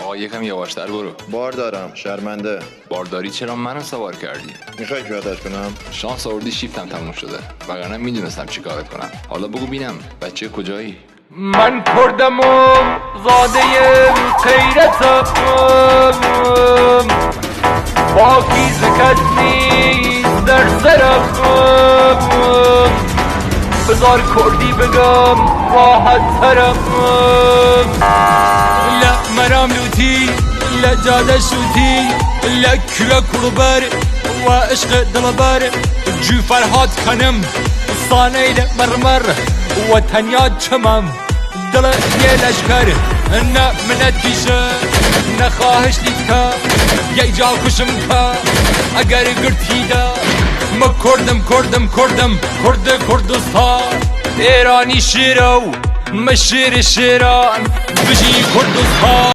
آقا یکم یواشتر برو. بار دارم، شرمنده. بارداری چرا منو سوار کردی؟ میخوای پیادش کنم؟ شانس آوردی شیفتم تموم شده، وگرنه میدونستم چی کارت کنم. حالا بگو بینم بچه کجایی؟ من کردم و زاده غیرتم، پاکیز کس نیست در سرم. بذار کردی بگم راحت ترم. لا مرام لوتی، لا جاده شوتی، لا کرا کربر و عشق دلبر. جو فرهاد کنم سانه مرمر و تنیا چمم دل یه لشکر. نه منت کیشه نه خواهش دیکا یک جا کشم که اگر گرتیده ما کردم کرد کردستان. ایرانی شیرو ما شیر شیران بجی کردستان.